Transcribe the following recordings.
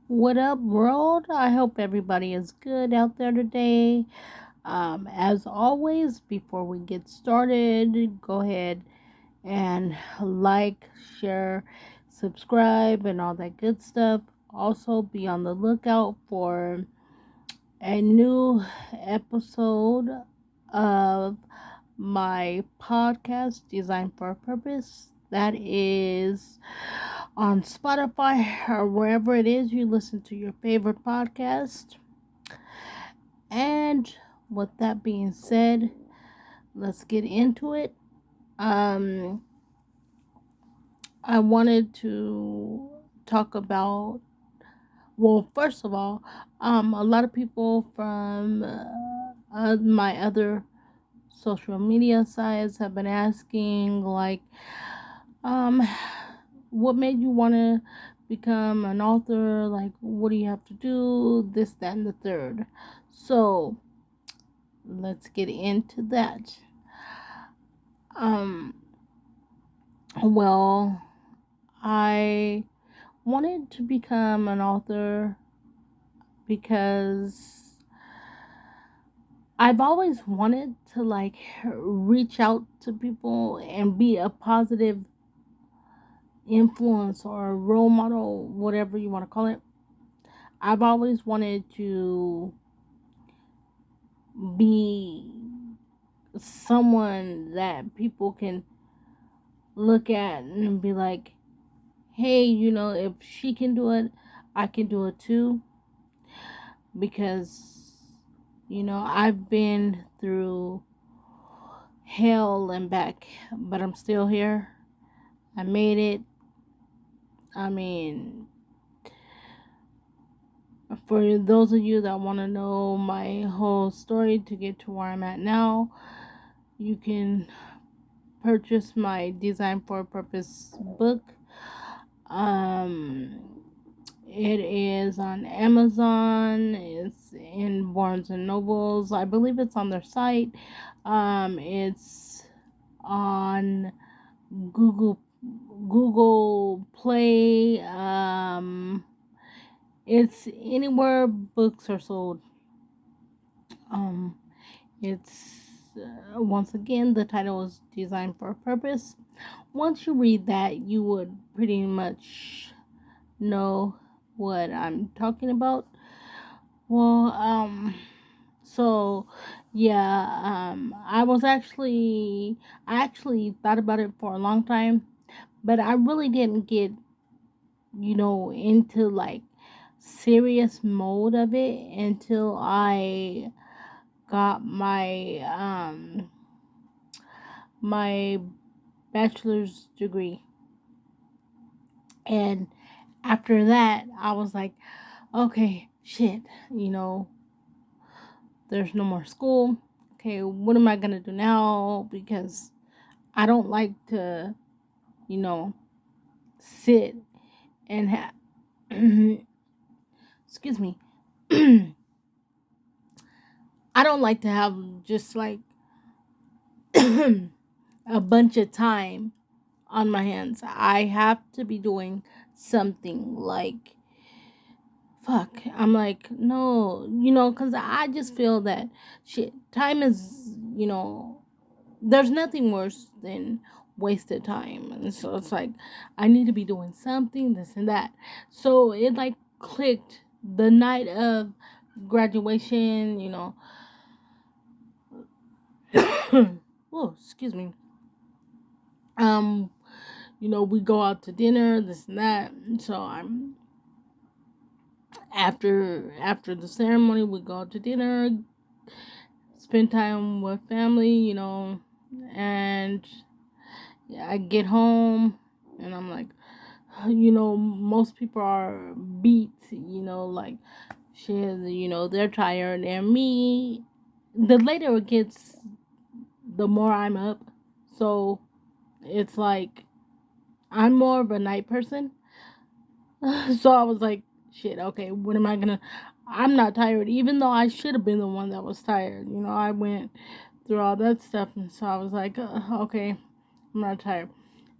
What up, world? I hope everybody is good out there today. As always, before we get started, go ahead and like, share, subscribe, and all that good stuff. Also, be on the lookout for a new episode of my podcast, Designed for a Purpose. That is on Spotify or wherever it is you listen to your favorite podcast. And with that being said, let's get into it. Um, I wanted to talk about, well, first of all, a lot of people from my other social media sites have been asking, like, um, what made you want to become an author? Like, what do you have to do? This, that, and the third. So, let's get into that. Um, well, I wanted to become an author because I've always wanted to like reach out to people and be a positive influence or role model, whatever you want to call it. I've always wanted to be someone that people can look at and be like, hey, if she can do it, I can do it too. Because, I've been through hell and back, but I'm still here. I made it. I mean, for those of you that want to know my whole story to get to where I'm at now, you can purchase my Design for a Purpose book. Um, it is on Amazon. It's in Barnes and Nobles. I believe it's on their site. It's on Google Google Play. It's anywhere books are sold. Um, it's once again the title is Designed for a Purpose. Once you read that, you would pretty much know what I'm talking about. Well, so yeah, I actually thought about it for a long time, but I really didn't get, into like serious mode of it until I got my bachelor's degree. And after that, I was like, okay, shit, you know, there's no more school. Okay, what am I going to do now? Because I don't like to, you know, sit and have, excuse me, I don't like to have just like a bunch of time on my hands. I have to be doing something like, fuck. I'm like, no, because I just feel that shit, time is, there's nothing worse than wasted time. And so it's like, I need to be doing something, this and that. So it like clicked the night of graduation, oh, excuse me. Um, we go out to dinner, this and that. And so I'm after the ceremony, we go out to dinner, spend time with family, and I get home and I'm like, most people are beat, like shit, they're tired, and me, the later it gets, the more I'm up. So it's like I'm more of a night person. So I was like, shit, okay, what am I gonna? I'm not tired, even though I should have been the one that was tired. I went through all that stuff, and so I was like, okay, I'm not tired.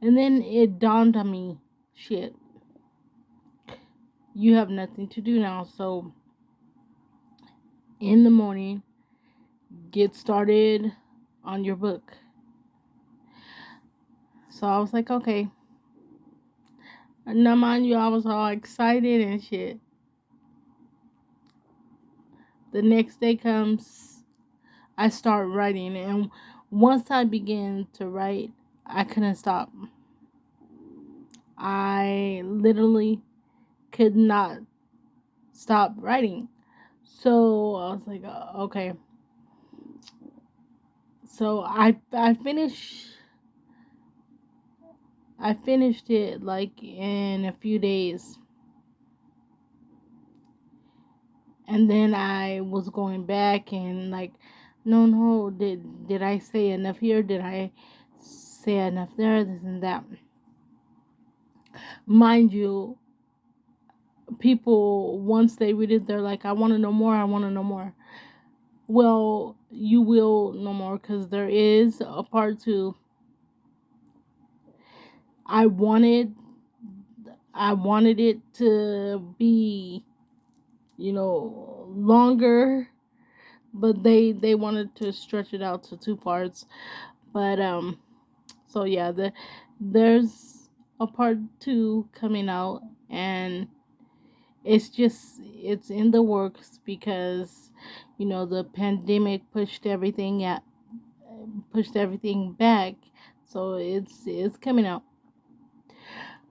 And then it dawned on me, shit, you have nothing to do now. So in the morning, get started on your book. So I was like, okay. Now, mind you, I was all excited and shit. The next day comes, I start writing, and once I began to write, I couldn't stop. I literally could not stop writing. So I was like, okay. So I finished it like in a few days. And then I was going back and like, no, did I say enough here? Did I say enough there? This and that. Mind you, people, once they read it, they're like, I want to know more. I want to know more. Well, you will know more because there is a part two. I wanted I wanted it to be, longer, but they wanted to stretch it out to two parts. But so yeah, there's a part two coming out, and it's in the works because the pandemic pushed everything back, so it's coming out.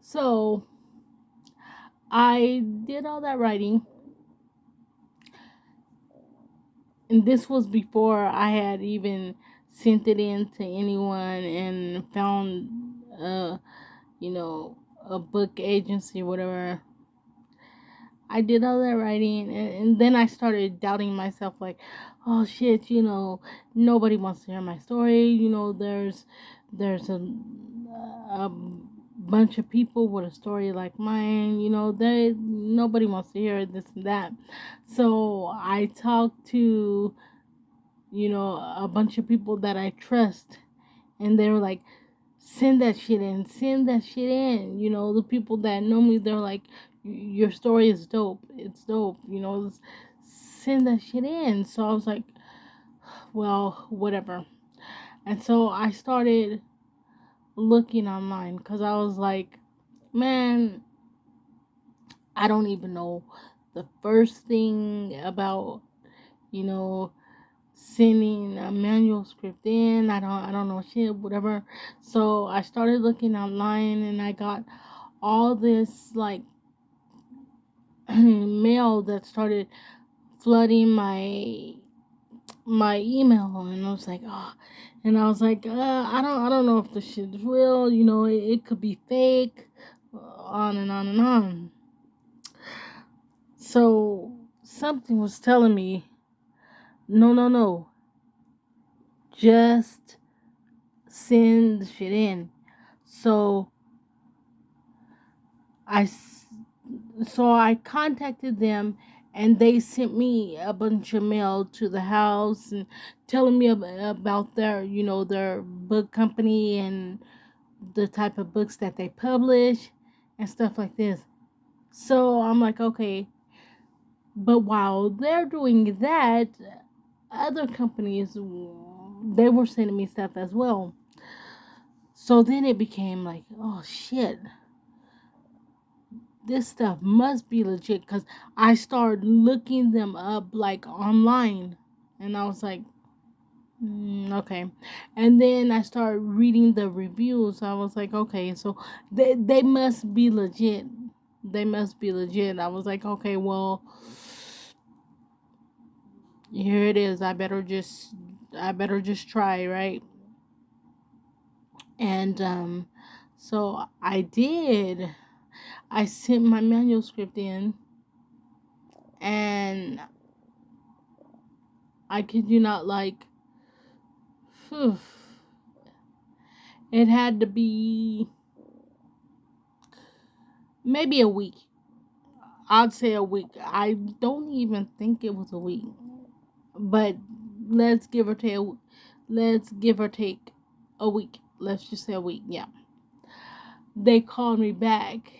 So I did all that writing, and this was before I had even sent it in to anyone and found you know a book agency, whatever. I did all that writing, and then I started doubting myself, like, oh shit, nobody wants to hear my story. There's a bunch of people with a story like mine. They nobody wants to hear this and that. So I talked to a bunch of people that I trust, and they were like, send that shit in, send that shit in. The people that know me, they're like, your story is dope, it's dope, send that shit in. So I was like, well, whatever. And so I started looking online because I was like, man, I don't even know the first thing about, you know, sending a manuscript in. I don't know shit, whatever. So I started looking online, and I got all this like mail that started flooding my email, and I was like, oh, and I was like, I don't know if this shit is real. It could be fake, on and on and on. So something was telling me, no, no, no, just send the shit in. So I so I contacted them, and they sent me a bunch of mail to the house and telling me about their book company and the type of books that they publish and stuff like this. So I'm like, okay, but while they're doing that, other companies, they were sending me stuff as well. So then it became like, oh shit, this stuff must be legit, because I started looking them up like online, and I was like, okay. And then I started reading the reviews. I was like, okay, so they must be legit. They must be legit. I was like, okay, well, here it is. I better just try, right? And so I did. I sent my manuscript in, and I kid you not, like, phew, it had to be maybe a week. I'd say a week. I don't even think it was a week, but let's give or take. Let's give or take a week. Let's just say a week. Yeah. They called me back.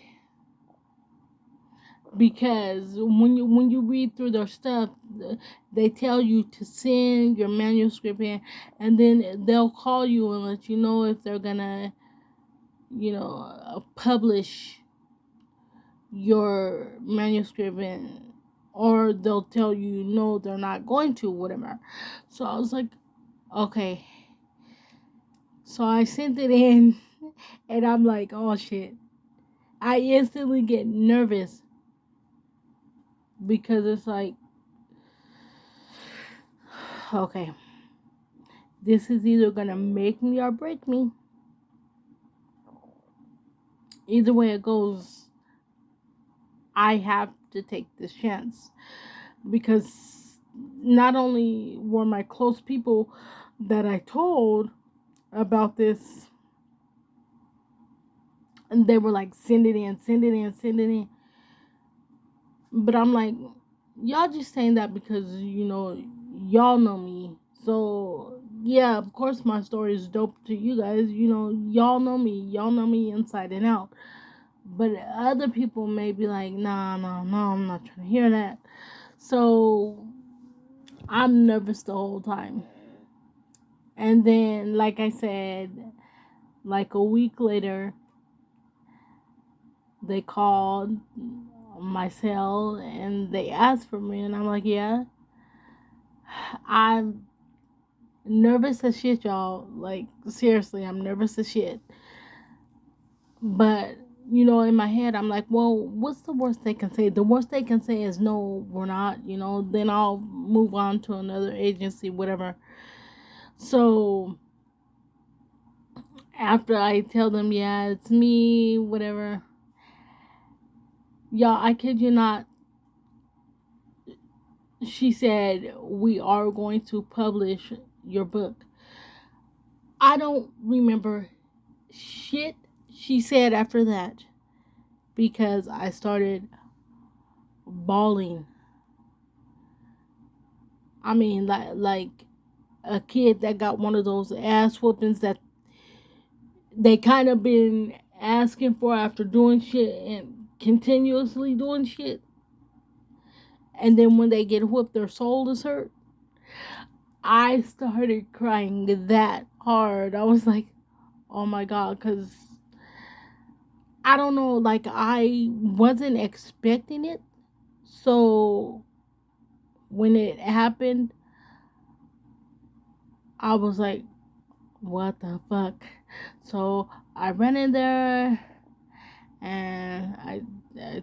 because when you read through their stuff, they tell you to send your manuscript in, and then they'll call you and let you know if they're gonna, publish your manuscript in, or they'll tell you no, they're not going to, whatever. So I was like, okay. So I sent it in, and I'm like, oh shit. I instantly get nervous because it's like, okay, this is either gonna make me or break me. Either way it goes, I have to take this chance, because not only were my close people that I told about this, and they were like, send it in, send it in, send it in. But I'm like, y'all just saying that because, y'all know me. So, yeah, of course my story is dope to you guys. Y'all know me. Y'all know me inside and out. But other people may be like, nah, no, no, I'm not trying to hear that. So, I'm nervous the whole time. And then, like I said, like a week later, they called my cell and they asked for me, and I'm like, yeah, I'm nervous as shit, y'all. Like, seriously, I'm nervous as shit. But, in my head, I'm like, well, what's the worst they can say? The worst they can say is no, we're not, then I'll move on to another agency, whatever. So, after I tell them, yeah, it's me, whatever, y'all, I kid you not, she said, we are going to publish your book. I don't remember shit she said after that, because I started bawling. I mean, like a kid that got one of those ass whoopings that they kind of been asking for after doing shit and continuously doing shit. And then when they get whooped, their soul is hurt. I started crying that hard. I was like, oh my God, because I don't know, like I wasn't expecting it. So when it happened, I was like, what the fuck? So I ran in there and I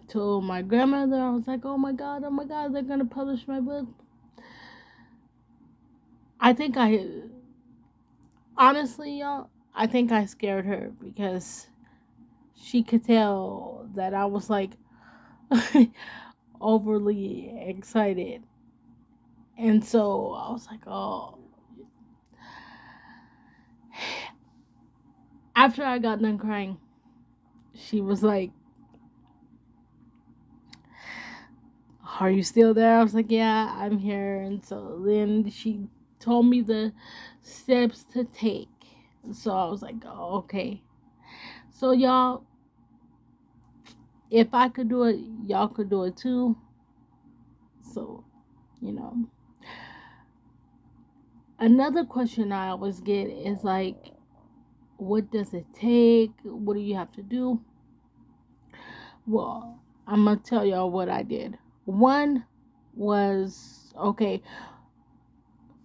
told my grandmother, I was like, oh my God, they're gonna publish my book. I think honestly, y'all, I think I scared her because she could tell that I was like overly excited. And so I was like, oh. After I got done crying, she was like, are you still there? I was like, yeah, I'm here. And so then she told me the steps to take. So I was like, oh, okay. So y'all, if I could do it, y'all could do it too. So, you know. Another question I always get is like, what does it take? What do you have to do? Well, I'm going to tell y'all what I did. One was, okay,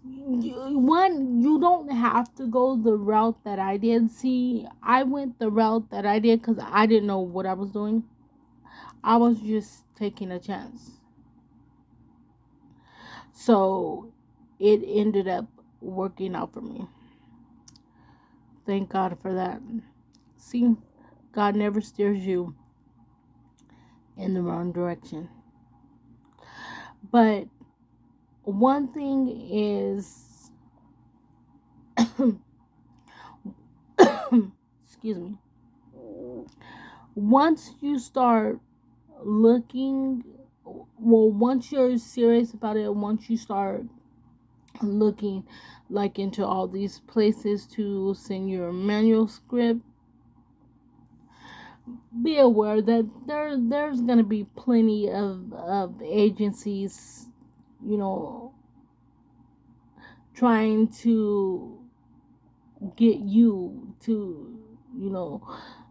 you don't have to go the route that I did. See, I went the route that I did because I didn't know what I was doing. I was just taking a chance. So it ended up working out for me. Thank God for that. See, God never steers you in the wrong direction. But one thing is, excuse me, once you start looking, well, once you're serious about it, once you start looking like into all these places to send your manuscript, be aware that there's gonna be plenty of agencies, you know, trying to get you to, you know,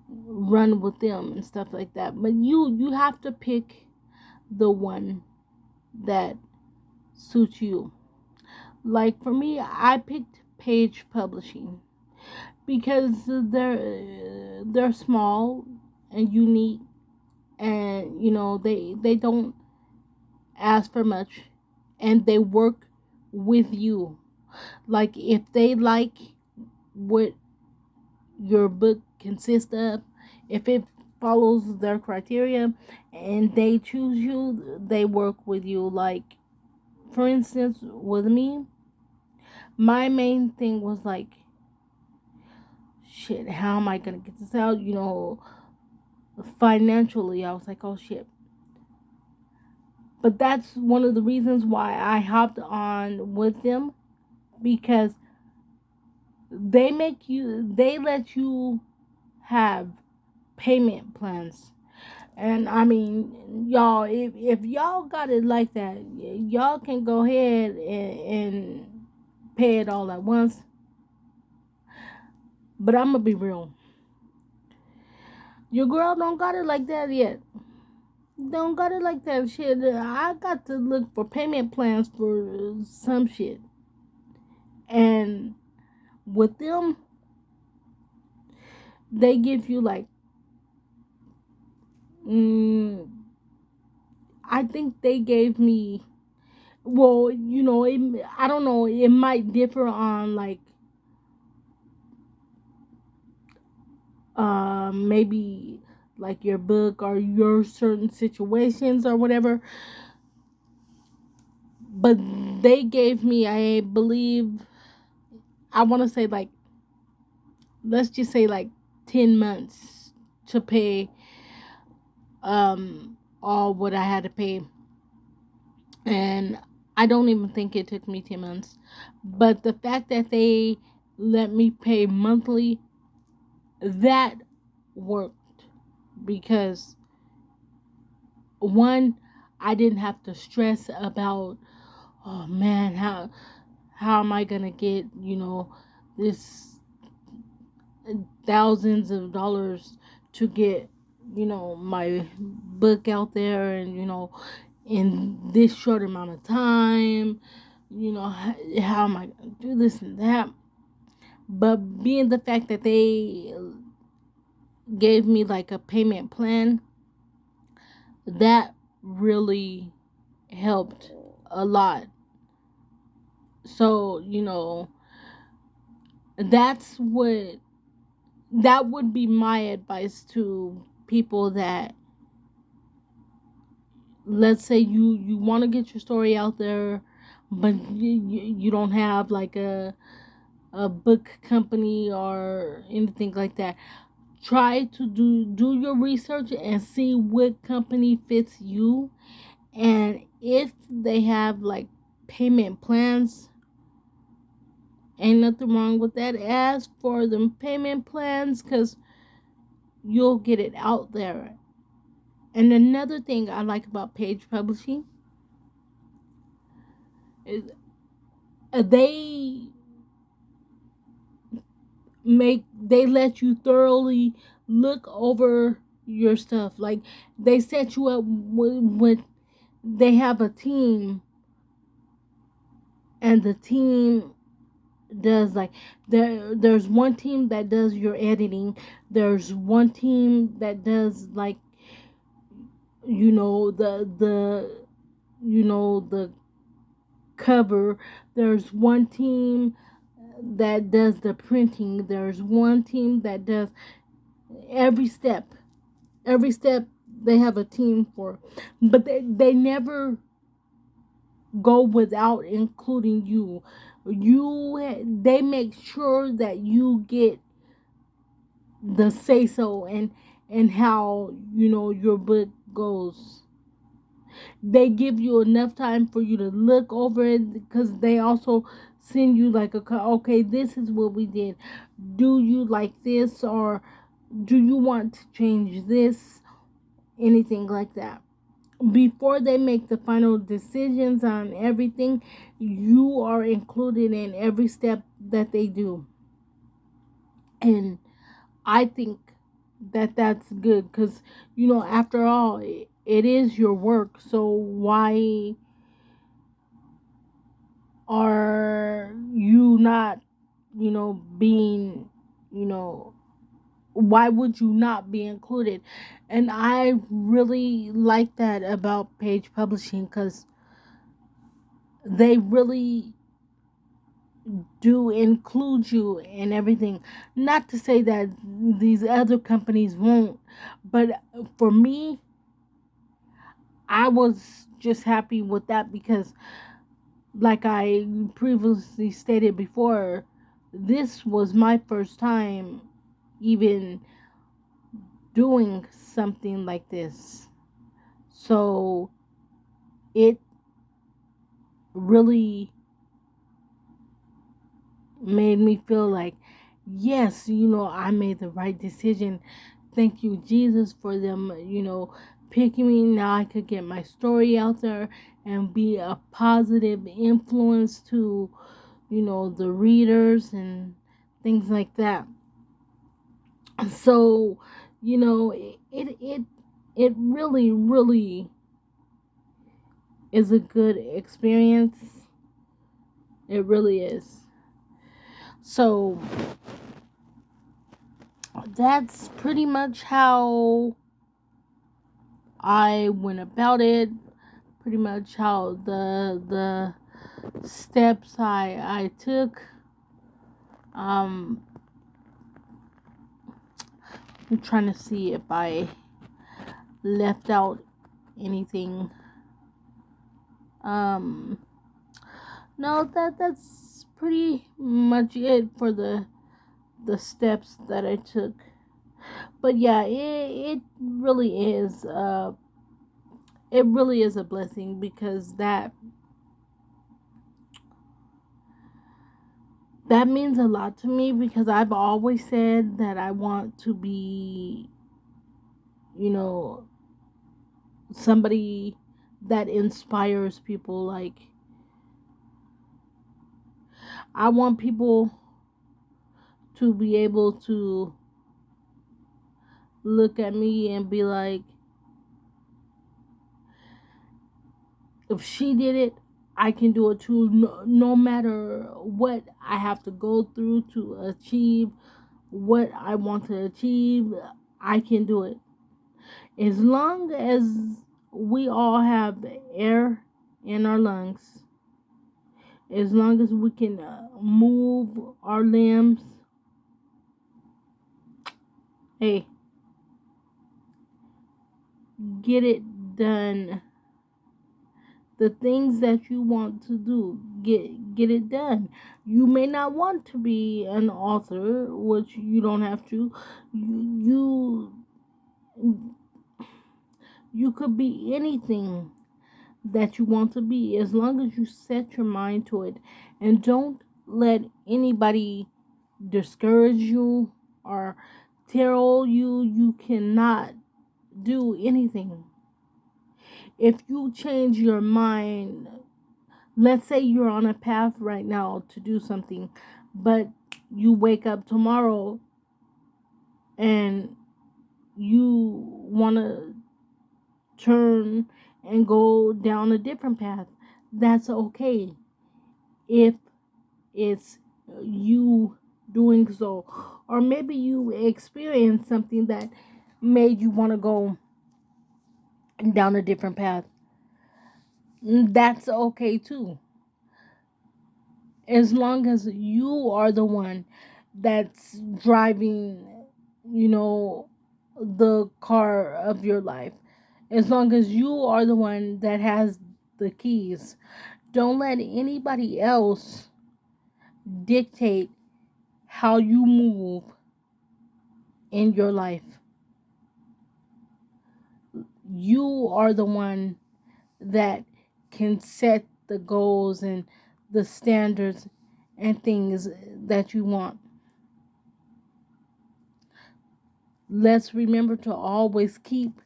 run with them and stuff like that. But you have to pick the one that suits you. Like for me, I picked Page Publishing because they're small and unique, and you know they don't ask for much, and they work with you. Like if they like what your book consists of, if it follows their criteria and they choose you, they work with you. Like for instance, with me, my main thing was like, shit, how am I gonna get this out? You know, financially, I was like, oh shit. But that's one of the reasons why I hopped on with them, because they let you have payment plans. And I mean, y'all, if y'all got it like that, y'all can go ahead and pay it all at once. But I'm gonna be real, your girl don't got it like that yet. Don't got it like that shit. I got to look for payment plans for some shit, and with them, they give you like, mm, I think they gave me. Well, you know, I don't know. It might differ on like, maybe like your book or your certain situations or whatever. But they gave me, I believe, I want to say like, let's just say like 10 months to pay all what I had to pay. And I don't even think it took me 10 months. But the fact that they let me pay monthly, that worked, because one, I didn't have to stress about, oh man, how am I gonna get, you know, this thousands of dollars to get, you know, my book out there, and you know, in this short amount of time, you know, how am I gonna do this and that. But being the fact that they gave me like a payment plan, that really helped a lot. So, you know, that's what that would be my advice to people that, let's say you want to get your story out there, but you don't have like a book company or anything like that. Try to do your research and see what company fits you, and if they have like payment plans, ain't nothing wrong with that. Ask for them payment plans, because you'll get it out there. And another thing I like about Page Publishing is, they they let you thoroughly look over your stuff. Like they set you up with they have a team, and the team does like, there's one team that does your editing, there's one team that does like, you know, the you know, the cover, there's one team that does the printing, there's one team that does every step. Every step they have a team for, but they never go without including you. They make sure that you get the say so, and how, you know, your book goes. They give you enough time for you to look over it, because they also send you like okay, this is what we did, do you like this, or Do you want to change this? Anything like that. Before they make the final decisions on everything, you are included in every step that they do. And I think that that's good because, after all, it is your work. So why are you not, being, you know, why would you not be included? And I really like that about Page Publishing because they really do include you in everything. Not to say that these other companies won't, but for me, I was just happy with that because, like I previously stated before, this was my first time even doing something like this. So it really made me feel like, yes, I made the right decision. Thank you, Jesus, for them, picking me. Now I could get my story out there and be a positive influence to, the readers and things like that. So, it really, really is a good experience. It really is. So that's pretty much how I went about it. Pretty much how the steps I took. Um, I'm trying to see if I left out anything. Um, no, that's pretty much it for the steps that I took. But yeah, it really is. It really is a blessing because that means a lot to me because I've always said that I want to be, you know, somebody that inspires people. Like, I want people to be able to look at me and be like, if she did it, I can do it too. No matter what I have to go through to achieve what I want to achieve, I can do it. As long as we all have air in our lungs, as long as we can move our limbs, hey, get it done. The things that you want to do, get it done. You may not want to be an author, which you don't have to. You could be anything that you want to be as long as you set your mind to it, and don't let anybody discourage you or tell you cannot do anything. If you change your mind, let's say you're on a path right now to do something, but you wake up tomorrow and you want to turn and go down a different path. That's okay if it's you doing so. Or maybe you experienced something that made you want to go down a different path. That's okay too. As long as you are the one that's driving, you know, the car of your life. As long as you are the one that has the keys. Don't let anybody else dictate how you move in your life. You are the one that can set the goals and the standards and things that you want. let's remember to always keep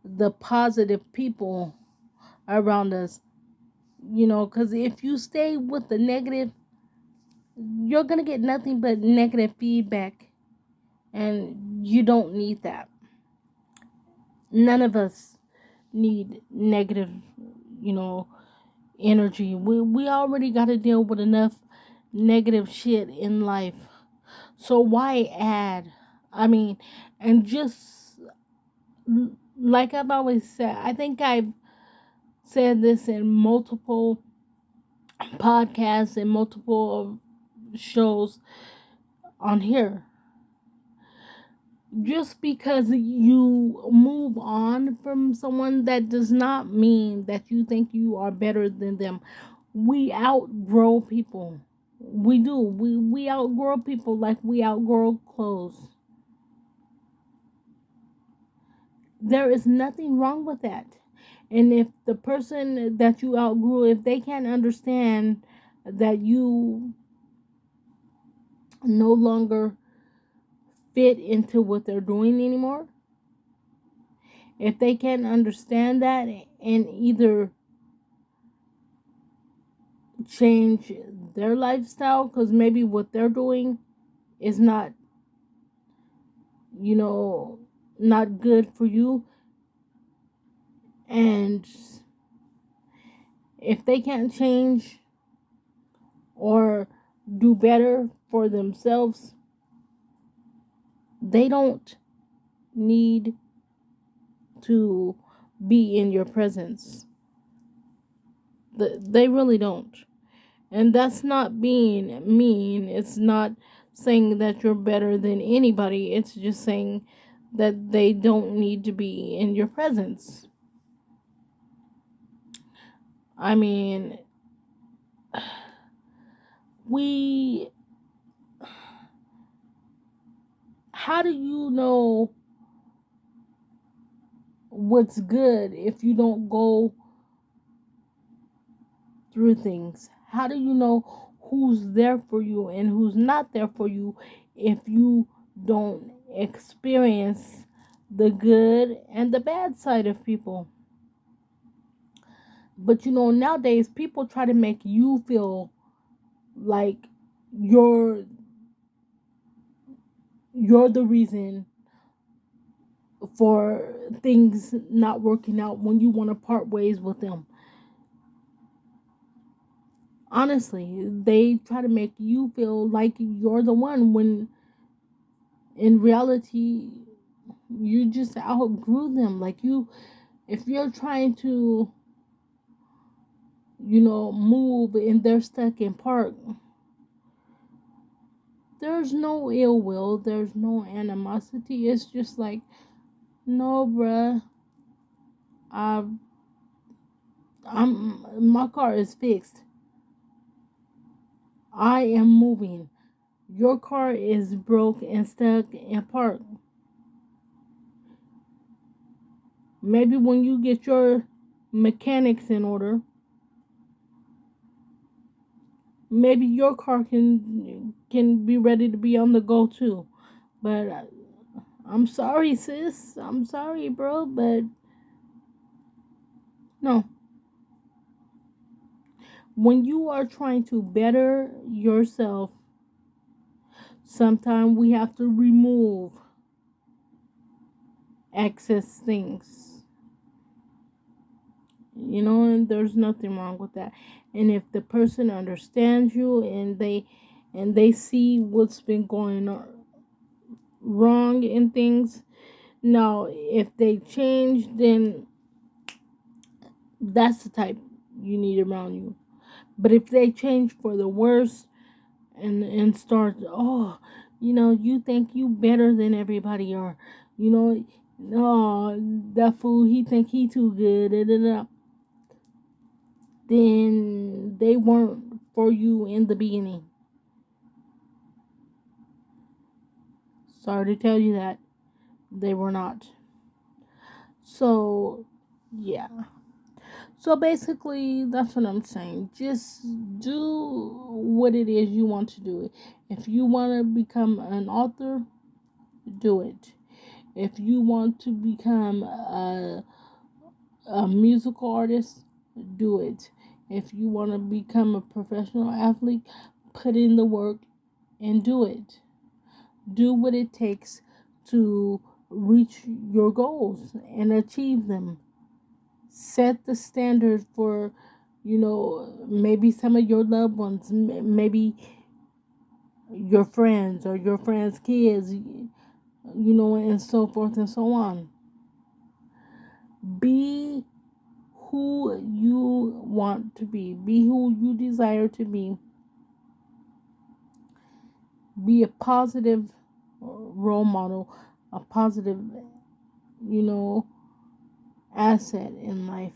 the positive people around us, because if you stay with the negative, you're going to get nothing but negative feedback, and you don't need that. None of us need negative, you know, energy. We already got to deal with enough negative shit in life. So why add? I mean, and just like I've always said, I think I've said this in multiple podcasts and multiple shows on here. Just because you move on from someone, that does not mean that you think you are better than them. We outgrow people. We do. We outgrow people like we outgrow clothes. There is nothing wrong with that. And if the person that you outgrew, if they can't understand that you no longer fit into what they're doing anymore, if they can't understand that and either change their lifestyle, because maybe what they're doing is not, you know, not good for you, and if they can't change or do better for themselves, they don't need to be in your presence. They really don't. And that's not being mean. It's not saying that you're better than anybody. It's just saying that they don't need to be in your presence. I mean, we. How do you know what's good if you don't go through things? How do you know who's there for you and who's not there for you if you don't experience the good and the bad side of people? But nowadays people try to make you feel like you're you're the reason for things not working out when you want to part ways with them. Honestly, they try to make you feel like you're the one when in reality you just outgrew them. Like, if you're trying to move and they're stuck in park, there's no ill will, there's no animosity. It's just like, no, bruh, I've my car is fixed. I am moving. Your car is broke and stuck in park. Maybe when you get your mechanics in order, maybe your car can be ready to be on the go too. But I'm sorry, sis. I'm sorry, bro, but no. When you are trying to better yourself, sometimes we have to remove excess things. And there's nothing wrong with that. And if the person understands you and they see what's been going on wrong in things, now if they change, then that's the type you need around you. But if they change for the worse and start, oh, you think you better than everybody, or no, that fool, he think he too good, then they weren't for you in the beginning. Sorry to tell you that they were not. So yeah. So basically, that's what I'm saying. Just do what it is you want to do. If you want to become an author, do it. If you want to become a musical artist, do it. If you want to become a professional athlete, put in the work and do it. Do what it takes to reach your goals and achieve them. Set the standard for, maybe some of your loved ones, maybe your friends or your friends' kids, and so forth and so on. Be who you want to be. Be who you desire to be. Be a positive role model, a positive, you know, asset in life.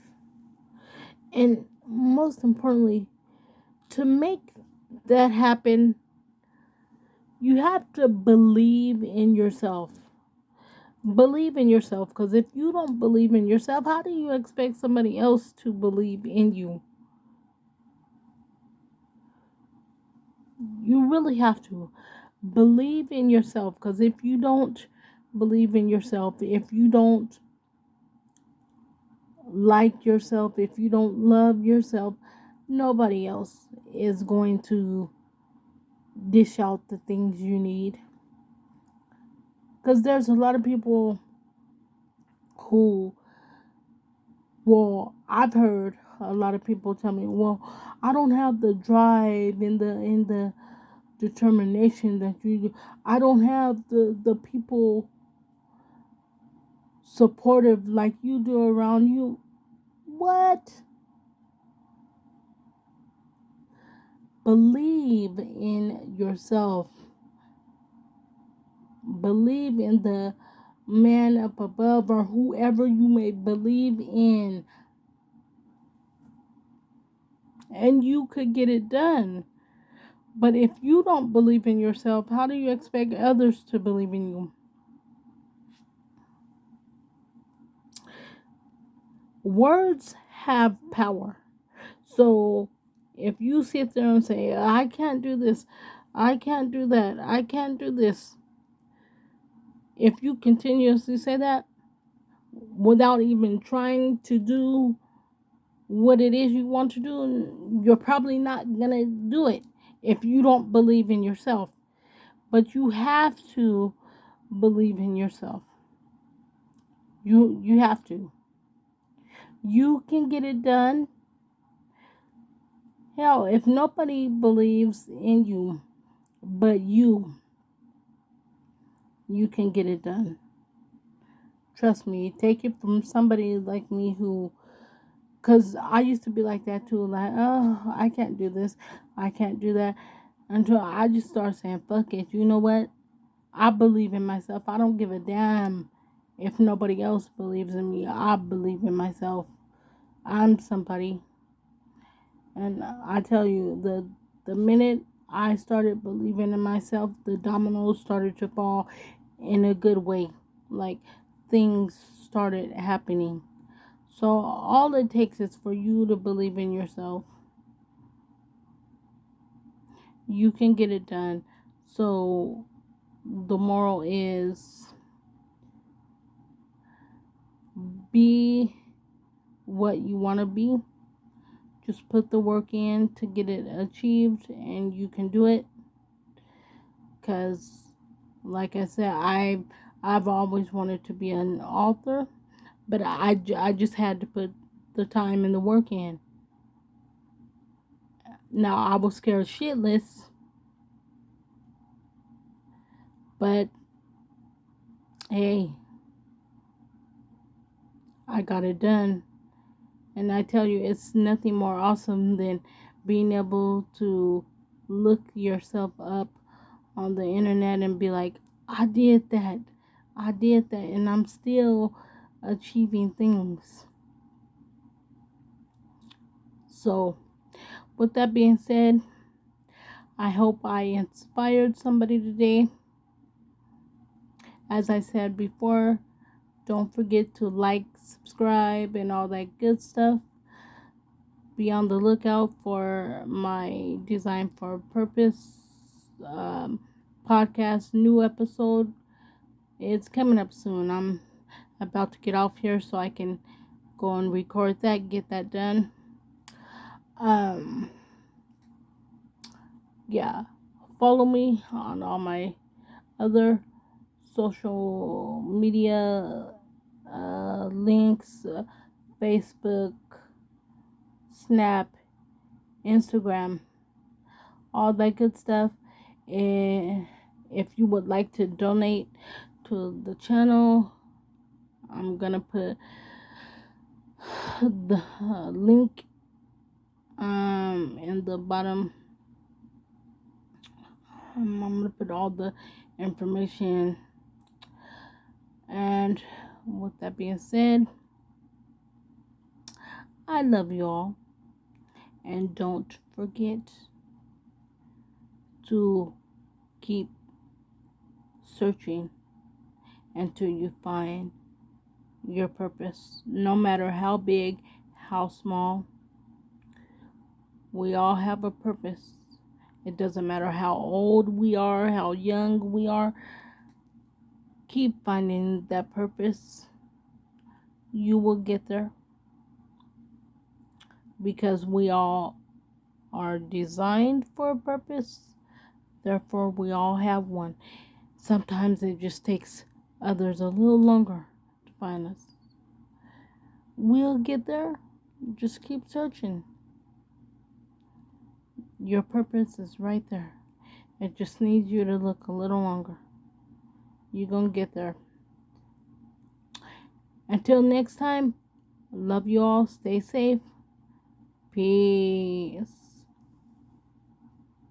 And most importantly, to make that happen, you have to believe in yourself. Believe in yourself, because if you don't believe in yourself, how do you expect somebody else to believe in you? You really have to believe in yourself, because if you don't believe in yourself, if you don't like yourself, if you don't love yourself, nobody else is going to dish out the things you need. Because there's a lot of people who, well, I've heard a lot of people tell me, well, I don't have the drive and the determination that you do. I don't have the people supportive like you do around you. What? Believe in yourself. Believe in the man up above or whoever you may believe in, and you could get it done. But if you don't believe in yourself, how do you expect others to believe in you? Words have power. So if you sit there and say, I can't do this, I can't do that, I can't do this, if you continuously say that without even trying to do what it is you want to do, you're probably not going to do it if you don't believe in yourself. But you have to believe in yourself. You have to. You can get it done. Hell, if nobody believes in you but you can get it done. Trust me. Take it from somebody like me who, because I used to be like that too. Like, oh, I can't do this. I can't do that. Until I just started saying, fuck it. You know what? I believe in myself. I don't give a damn if nobody else believes in me. I believe in myself. I'm somebody. And I tell you, the minute I started believing in myself, the dominoes started to fall in a good way. Like, things started happening. So all it takes is for you to believe in yourself. You can get it done. So the moral is, be what you want to be. Just put the work in to get it achieved, and you can do it. Because, like I said, I've always wanted to be an author, but I just had to put the time and the work in. Now, I was scared shitless, but hey, I got it done. And I tell you, it's nothing more awesome than being able to look yourself up on the internet and be like, I did that. I did that. And I'm still achieving things. So, with that being said, I hope I inspired somebody today. As I said before, don't forget to like, subscribe, and all that good stuff. Be on the lookout for my Design for Purpose podcast new episode It's coming up soon. I'm about to get off here so I can go and record that, get that done. Um, yeah, follow me on all my other social media links, Facebook, Snap, Instagram, all that good stuff. And if you would like to donate to the channel, I'm gonna put the link in the bottom. I'm gonna put all the information. And with that being said, I love you all, and don't forget to keep searching until you find your purpose. No matter how big, how small, we all have a purpose. It doesn't matter how old we are, how young we are. Keep finding that purpose. You will get there, because we all are designed for a purpose. Therefore, we all have one. Sometimes it just takes others a little longer to find us. We'll get there. Just keep searching. Your purpose is right there. It just needs you to look a little longer. You're going to get there. Until next time, love you all. Stay safe. Peace.